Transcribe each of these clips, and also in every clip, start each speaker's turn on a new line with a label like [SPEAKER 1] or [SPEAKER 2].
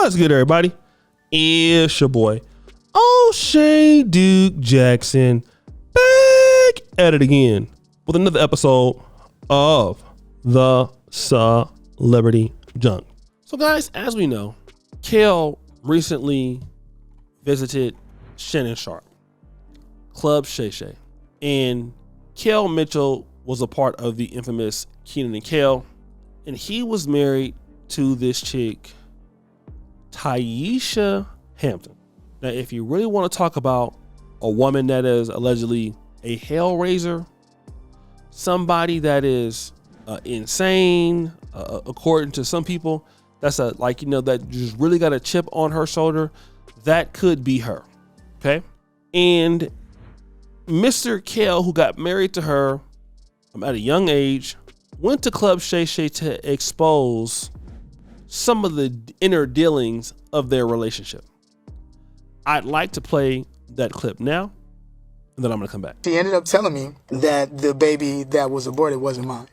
[SPEAKER 1] What's good, everybody? It's your boy, O'Shea Duke Jackson, back at it again with another episode of the Celebrity Junk. So, guys, as we know, Kel recently visited Shannon Sharpe, Club Shay Shay, and Kel Mitchell was a part of the infamous Kenan and Kel, and he was married to this chick, Tyisha Hampton. Now, if you really want to talk about a woman that is allegedly a hellraiser, somebody that is insane, according to some people, that's that just really got a chip on her shoulder, that could be her. Okay. And Mr. Kel, who got married to her at a young age, went to Club Shay Shay to expose some of the inner dealings of their relationship. I'd like to play that clip now, and then I'm going to come back.
[SPEAKER 2] She ended up telling me that the baby that was aborted wasn't mine.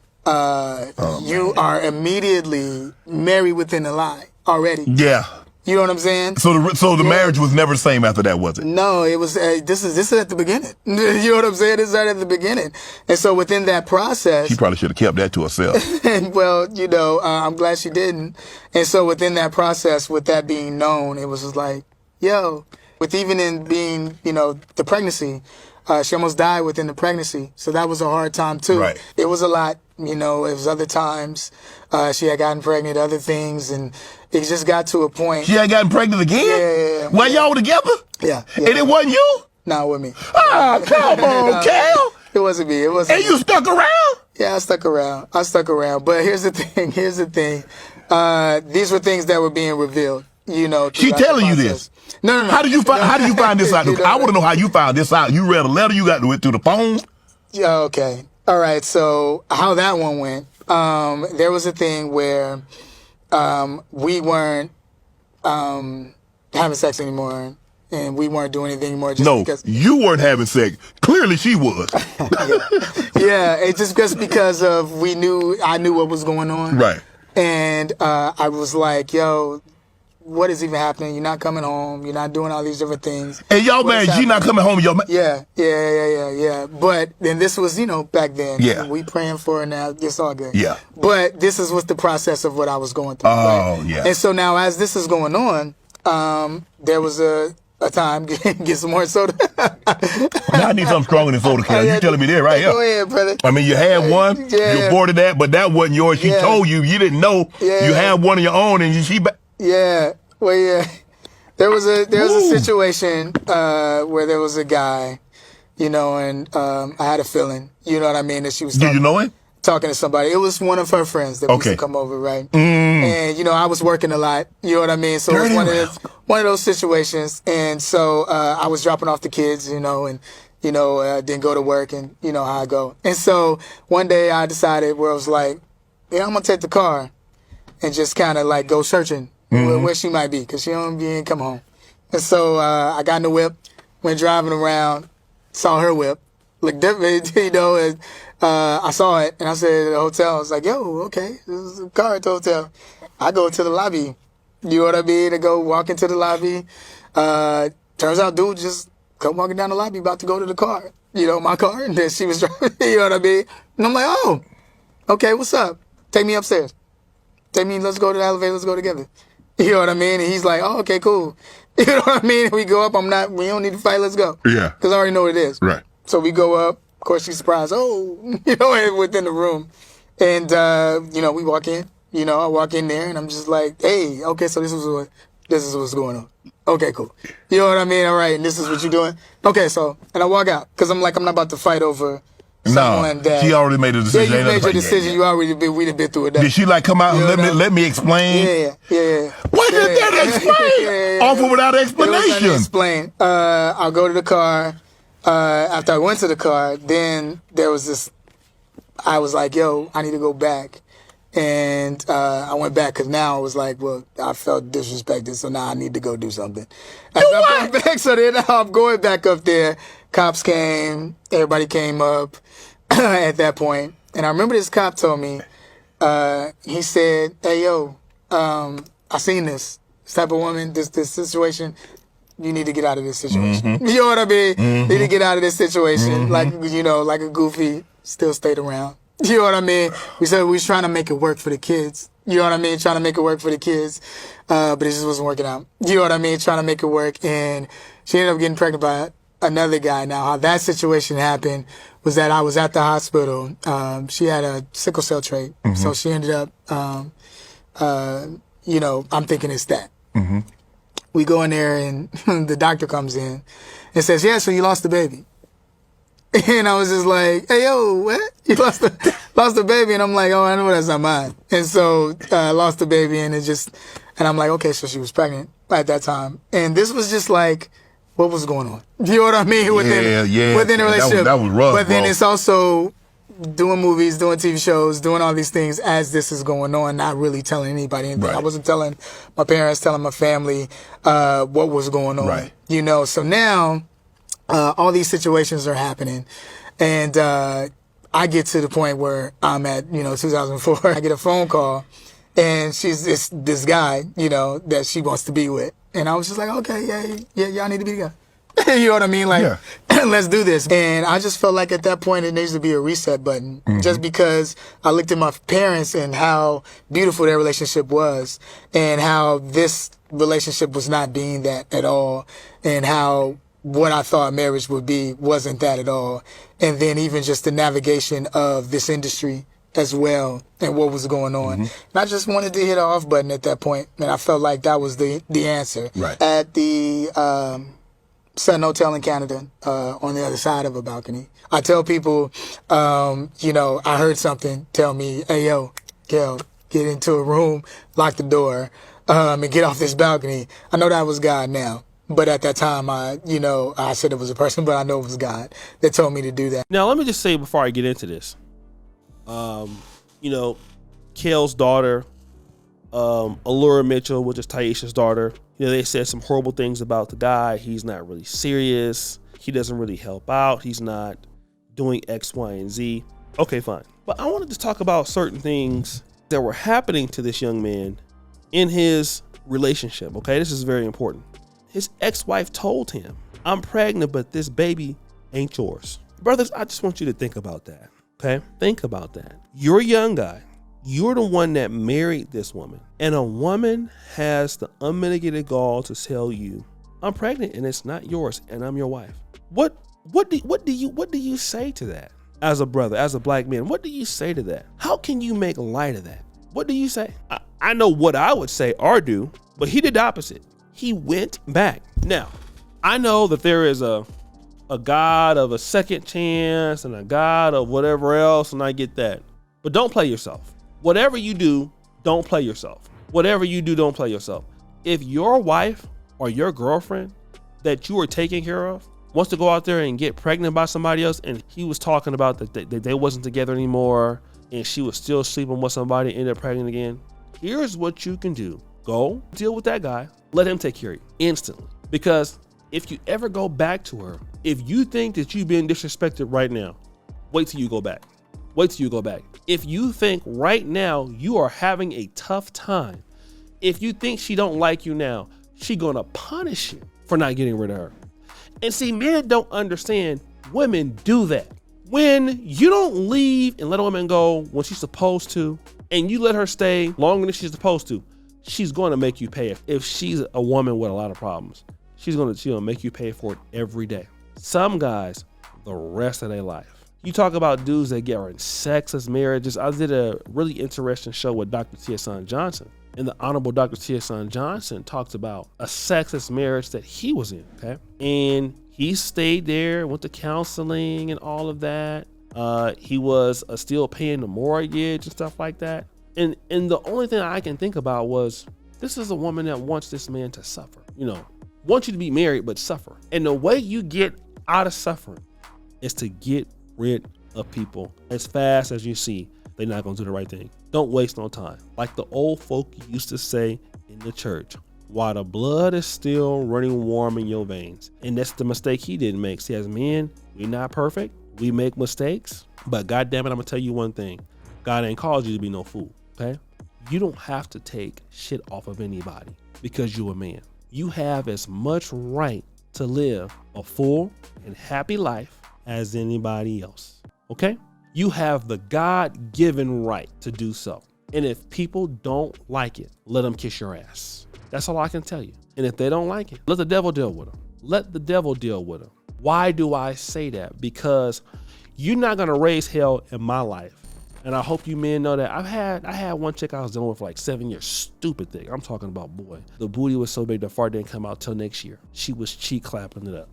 [SPEAKER 2] You are immediately married within a lie already.
[SPEAKER 3] Yeah.
[SPEAKER 2] You know what I'm saying?
[SPEAKER 3] So the marriage was never the same after that, was it?
[SPEAKER 2] No, it was. This is at the beginning. You know what I'm saying? This is right at the beginning. And so within that process,
[SPEAKER 3] she probably should have kept that to herself.
[SPEAKER 2] And well, I'm glad she didn't. And so within that process, with that being known, it was just like, yo, with even in being, the pregnancy, she almost died within the pregnancy. So that was a hard time too.
[SPEAKER 3] Right.
[SPEAKER 2] It was a lot. It was other times. She had gotten pregnant, other things, and it just got to a point.
[SPEAKER 3] She had gotten pregnant again?
[SPEAKER 2] Yeah.
[SPEAKER 3] While y'all were together?
[SPEAKER 2] Yeah.
[SPEAKER 3] And it wasn't you?
[SPEAKER 2] No, it wasn't me.
[SPEAKER 3] Oh, come on, Kel.
[SPEAKER 2] It wasn't me. It wasn't.
[SPEAKER 3] And you stuck around?
[SPEAKER 2] Yeah, I stuck around. But here's the thing. These were things that were being revealed.
[SPEAKER 3] She telling you this?
[SPEAKER 2] No.
[SPEAKER 3] How do you find this out? I want to know how you found this out. You read a letter. You got to it through the phone.
[SPEAKER 2] Yeah. Okay. All right. So how that one went? There was a thing where we weren't having sex anymore, and we weren't doing anything anymore. Because
[SPEAKER 3] you weren't having sex. Clearly, she was.
[SPEAKER 2] Yeah. It's just because of I knew what was going on.
[SPEAKER 3] Right.
[SPEAKER 2] And I was like, yo, what is even happening? You're not coming home. You're not doing all these different things.
[SPEAKER 3] And y'all married, she not coming home.
[SPEAKER 2] Yeah. But then this was, back then.
[SPEAKER 3] Yeah.
[SPEAKER 2] We praying for her now. It's all good.
[SPEAKER 3] Yeah.
[SPEAKER 2] But this is the process of what I was going through.
[SPEAKER 3] Oh,
[SPEAKER 2] right?
[SPEAKER 3] yeah.
[SPEAKER 2] And so now as this is going on, there was a time, get some more soda.
[SPEAKER 3] Now I need something stronger than soda, Kel. You telling me that right here.
[SPEAKER 2] Go ahead, brother.
[SPEAKER 3] I mean, you had one, you aborted that, but that wasn't yours. She told you didn't know you had one of your own, and
[SPEAKER 2] Yeah. Well, yeah. There was a situation where there was a guy, and I had a feeling, you know what I mean, that she was
[SPEAKER 3] Did you know him?
[SPEAKER 2] Talking to somebody. It was one of her friends that used to come over, right? And, I was working a lot, you know what I mean? So it was one of those situations. And so I was dropping off the kids, and, didn't go to work, and you know how I go. And so one day I decided where I was like, yeah, I'm going to take the car and just kind of like go searching where she might be, because she ain't come home. And so I got in the whip, went driving around, saw her whip, looked different, and I saw it, and I said at the hotel, I was like, yo, okay, this is a car at the hotel. I go to the lobby, you know what I mean, to go walk into the lobby. Turns out dude just come walking down the lobby about to go to the car, my car, and then she was driving, you know what I mean? And I'm like, oh, okay, what's up? Take me upstairs. Let's go to the elevator, let's go together. You know what I mean? And he's like, oh, okay, cool. You know what I mean? We go up, we don't need to fight, let's go.
[SPEAKER 3] Yeah.
[SPEAKER 2] Because I already know what it is.
[SPEAKER 3] Right.
[SPEAKER 2] So we go up. Of course, she's surprised. Oh, within the room. And, we walk in. I walk in there, and I'm just like, hey, okay, so this is what's going on. Okay, cool. You know what I mean? All right, and this is what you're doing? Okay, so, and I walk out. Because I'm not about to fight over someone that...
[SPEAKER 3] she already made a decision.
[SPEAKER 2] Yeah, you made your decision. We'd have been through it.
[SPEAKER 3] Did she come out and let me explain?
[SPEAKER 2] Yeah.
[SPEAKER 3] What did that explain? Offer without explanation.
[SPEAKER 2] Explain. I'll go to the car. After I went to the car, then there was this, I was like, yo, I need to go back. And I went back because now I was like, well, I felt disrespected, so now I need to go do something. I'm going back, so then I'm going back up there. Cops came, everybody came up at that point. And I remember this cop told me, he said, hey, yo, I seen this. this type of woman, this situation, you need to get out of this situation. You know what I mean? You need to get out of this situation. Like, you know, like a goofy still stayed around. You know what I mean? We said we was trying to make it work for the kids. You know what I mean? Trying to make it work for the kids. But it just wasn't working out. You know what I mean? Trying to make it work. And she ended up getting pregnant by another guy. Now, how that situation happened was that I was at the hospital. She had a sickle cell trait. So she ended up, you know, I'm thinking it's that. We go in there and the doctor comes in and says, yeah, so you lost the baby. And I was just like, hey, yo, what? You lost the baby? And I'm like, oh, I know that's not mine. And so I lost the baby and I'm like, okay, so she was pregnant at that time. And this was just like, what was going on? You know what I mean? Within the relationship. That was rough, but then it's also doing movies, doing TV shows, doing all these things as this is going on, not really telling anybody anything. Right. I wasn't telling my parents, telling my family what was going on. Right. You know, so now all these situations are happening. And I get to the point where I'm at, you know, 2004. I get a phone call and she's this guy, you know, that she wants to be with. And I was just like, okay, yeah, y'all need to be together. You know what I mean? Like, let's do this. And I just felt like at that point it needs to be a reset button. Just because I looked at my parents and how beautiful their relationship was and how this relationship was not being that at all, and how what I thought marriage would be wasn't that at all. And then even just the navigation of this industry as well and what was going on. And I just wanted to hit an off button at that point. And I felt like that was the answer. Right. At the Sun Hotel in Canada, on the other side of a balcony, I tell people, you know, I heard something tell me, hey, yo, Kel, get into a room, lock the door, and get off this balcony. I know that was God now. But at that time, I said it was a person, but I know it was God that told me to do that.
[SPEAKER 1] Now, let me just say before I get into this, you know, Kel's daughter, Allura Mitchell, which is Tyisha's daughter, you know, they said some horrible things about the guy. He's not really serious. He doesn't really help out. He's not doing X, Y, and Z. Okay, fine. But I wanted to talk about certain things that were happening to this young man in his relationship. Okay, this is very important. His ex-wife told him, I'm pregnant, but this baby ain't yours. Brothers, I just want you to think about that. Okay, think about that. You're a young guy. You're the one that married this woman, and a woman has the unmitigated gall to tell you, I'm pregnant and it's not yours and I'm your wife. What do you say to that? As a brother, as a black man, what do you say to that? How can you make light of that? What do you say? I know what I would say or do, but he did the opposite. He went back. Now, I know that there is a God of a second chance and a God of whatever else, and I get that. But don't play yourself. Whatever you do, don't play yourself. Whatever you do, don't play yourself. If your wife or your girlfriend that you are taking care of wants to go out there and get pregnant by somebody else, and he was talking about that they wasn't together anymore and she was still sleeping with somebody and ended up pregnant again, here's what you can do. Go deal with that guy. Let him take care of you instantly. Because if you ever go back to her, if you think that you've been disrespected right now, wait till you go back. Wait till you go back. If you think right now you are having a tough time, if you think she don't like you now, she gonna punish you for not getting rid of her. And see, men don't understand women do that. When you don't leave and let a woman go when she's supposed to, and you let her stay longer than she's supposed to, she's going to make you pay it. If she's a woman with a lot of problems, she's going to make you pay for it every day. Some guys, the rest of their life. You talk about dudes that get in sexless marriages. I did a really interesting show with Dr. Tyisha Johnson, and the Honorable Dr. Tyisha Johnson talks about a sexless marriage that he was in, okay? And he stayed there, went to counseling and all of that. He was still paying the mortgage and stuff like that. And the only thing I can think about was, this is a woman that wants this man to suffer, wants you to be married, but suffer. And the way you get out of suffering is to get rid of people as fast as you see they're not going to do the right thing. Don't waste no time. Like the old folk used to say in the church, while the blood is still running warm in your veins. And that's the mistake he didn't make. See, as men, we're not perfect. We make mistakes. But God damn it, I'm going to tell you one thing. God ain't called you to be no fool, okay? You don't have to take shit off of anybody because you're a man. You have as much right to live a full and happy life as anybody else. Okay? You have the God-given right to do so. And if people don't like it, let them kiss your ass. That's all I can tell you. And if they don't like it, let the devil deal with them. Let the devil deal with them. Why do I say that? Because you're not gonna raise hell in my life. And I hope you men know that. I had one chick I was dealing with for like 7 years. Stupid thing. I'm talking about, boy. The booty was so big the fart didn't come out till next year. She was cheek clapping it up.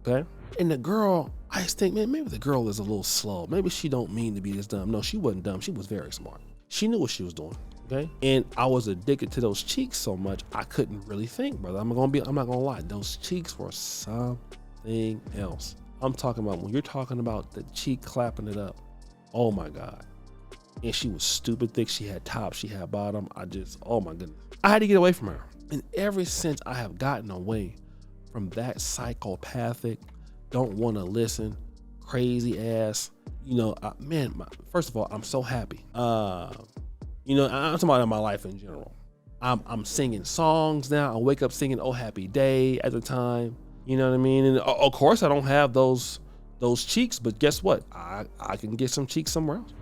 [SPEAKER 1] Okay? And the girl, I just think, man, maybe the girl is a little slow. Maybe she don't mean to be this dumb. No, she wasn't dumb. She was very smart. She knew what she was doing. Okay? And I was addicted to those cheeks so much I couldn't really think, brother. I'm not gonna lie. Those cheeks were something else. I'm talking about when you're talking about the cheek clapping it up. Oh my God. And she was stupid thick. She had top, she had bottom. Oh my goodness. I had to get away from her. And ever since I have gotten away from that psychopathic, don't want to listen, crazy ass, first of all, I'm so happy. I'm talking about in my life in general. I'm singing songs now. I wake up singing Oh Happy Day at the time. You know what I mean? And of course I don't have those cheeks, but guess what? I can get some cheeks somewhere else.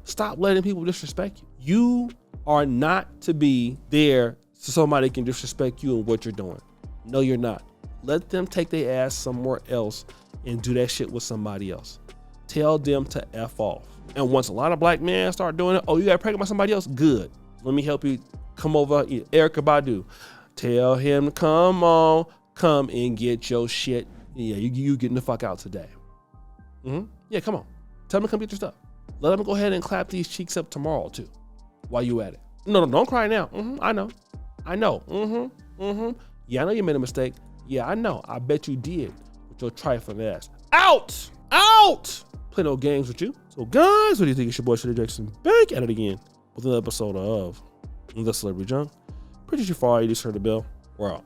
[SPEAKER 1] Stop letting people disrespect you. You are not to be there so somebody can disrespect you and what you're doing. No, you're not. Let them take their ass somewhere else and do that shit with somebody else. Tell them to F off. And once a lot of black men start doing it, oh, you got pregnant by somebody else? Good. Let me help you. Come over, Erykah Badu. Tell him to come and get your shit. Yeah, you getting the fuck out today. Yeah, come on. Tell him to come get your stuff. Let him go ahead and clap these cheeks up tomorrow too, while you at it. No, don't cry now. I know. Yeah, I know you made a mistake. Yeah, I know. I bet you did with your trifling ass. Out! Play no games with you. So guys, what do you think? It's your boy Shady Jackson back at it again with another episode of The Celebrity Junk. Appreciate you for all you just heard the bell. We're out.